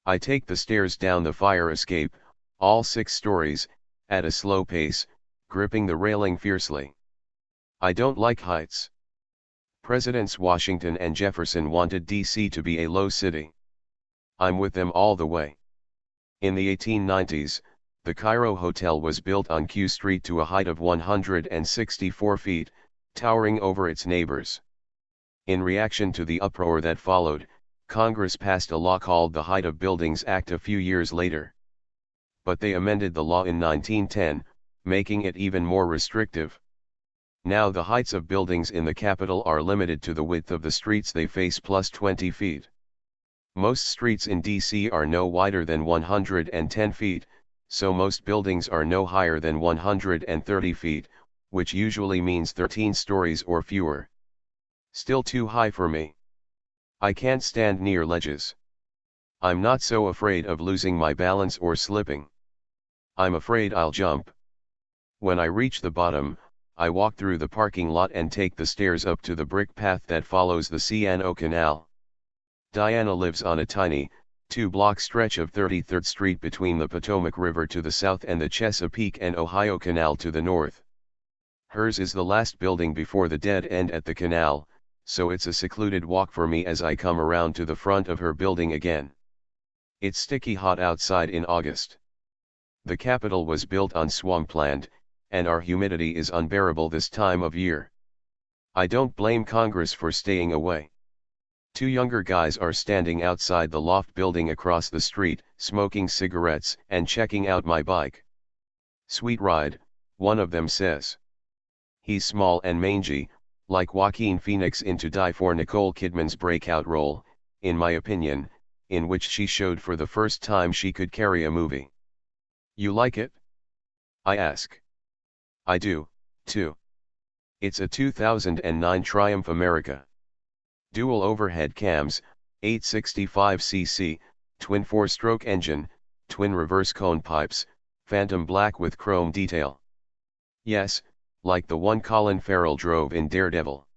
I take the stairs down the fire escape, all 6 stories, at a slow pace, gripping the railing fiercely. I don't like heights. Presidents Washington and Jefferson wanted D.C. to be a low city. I'm with them all the way. In the 1890s, the Cairo Hotel was built on Q Street to a height of 164 feet, towering over its neighbors. In reaction to the uproar that followed, Congress passed a law called the Height of Buildings Act a few years later. But they amended the law in 1910, making it even more restrictive. Now the heights of buildings in the capital are limited to the width of the streets they face plus 20 feet. Most streets in DC are no wider than 110 feet, so most buildings are no higher than 130 feet, which usually means 13 stories or fewer. Still too high for me. I can't stand near ledges. I'm not so afraid of losing my balance or slipping. I'm afraid I'll jump. When I reach the bottom, I walk through the parking lot and take the stairs up to the brick path that follows the C&O Canal. Diana lives on a tiny, 2-block stretch of 33rd Street between the Potomac River to the south and the Chesapeake and Ohio Canal to the north. Hers is the last building before the dead end at the canal, so it's a secluded walk for me as I come around to the front of her building again. It's sticky hot outside in August. The Capitol was built on swampland, and our humidity is unbearable this time of year. I don't blame Congress for staying away. 2 younger guys are standing outside the loft building across the street, smoking cigarettes and checking out my bike. "Sweet ride," one of them says. He's small and mangy, like Joaquin Phoenix in To Die For, Nicole Kidman's breakout role, in my opinion, in which she showed for the first time she could carry a movie. "You like it?" I ask. "I do, too. It's a 2009 Triumph America. Dual overhead cams, 865cc, twin 4-stroke engine, twin reverse cone pipes, phantom black with chrome detail. Yes, like the one Colin Farrell drove in Daredevil.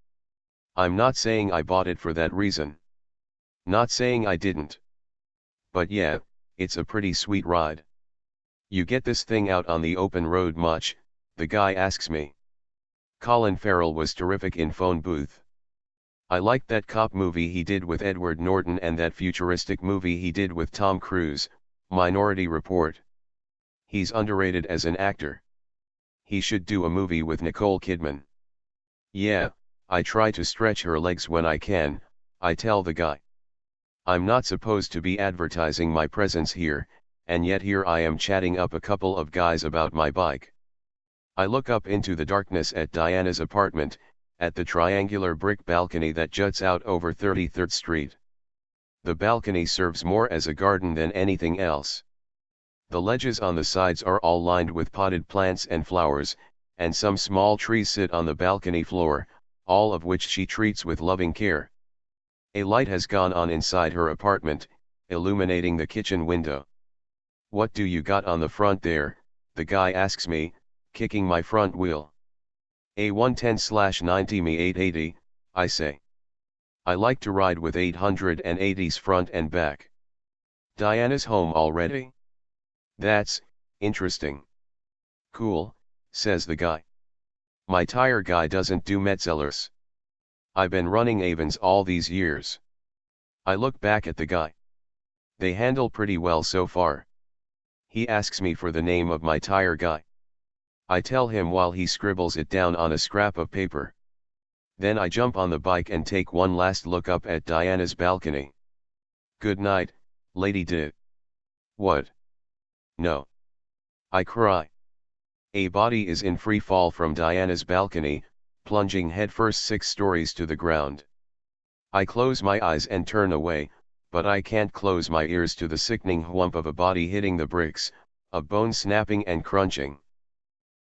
I'm not saying I bought it for that reason. Not saying I didn't. But yeah, it's a pretty sweet ride." "You get this thing out on the open road much?" the guy asks me. "Colin Farrell was terrific in Phone Booth. I liked that cop movie he did with Edward Norton and that futuristic movie he did with Tom Cruise, Minority Report. He's underrated as an actor. He should do a movie with Nicole Kidman." "Yeah, I try to stretch her legs when I can," I tell the guy. I'm not supposed to be advertising my presence here, and yet here I am chatting up a couple of guys about my bike. I look up into the darkness at Diana's apartment, at the triangular brick balcony that juts out over 33rd Street. The balcony serves more as a garden than anything else. The ledges on the sides are all lined with potted plants and flowers, and some small trees sit on the balcony floor, all of which she treats with loving care. A light has gone on inside her apartment, illuminating the kitchen window. "What do you got on the front there?" the guy asks me, kicking my front wheel. "A 110/90 Me 880, I say. I like to ride with 880s front and back." "Diana's home already?" "That's interesting." "Cool," says the guy. "My tire guy doesn't do Metzellers. I've been running Avens all these years." I look back at the guy. They handle pretty well so far. He asks me for the name of my tire guy. I tell him while he scribbles it down on a scrap of paper. Then I jump on the bike and take one last look up at Diana's balcony. "Good night, Lady Di." "What?" "No." I cry. A body is in free fall from Diana's balcony, plunging headfirst 6 stories to the ground. I close my eyes and turn away, but I can't close my ears to the sickening whump of a body hitting the bricks, of bones snapping and crunching.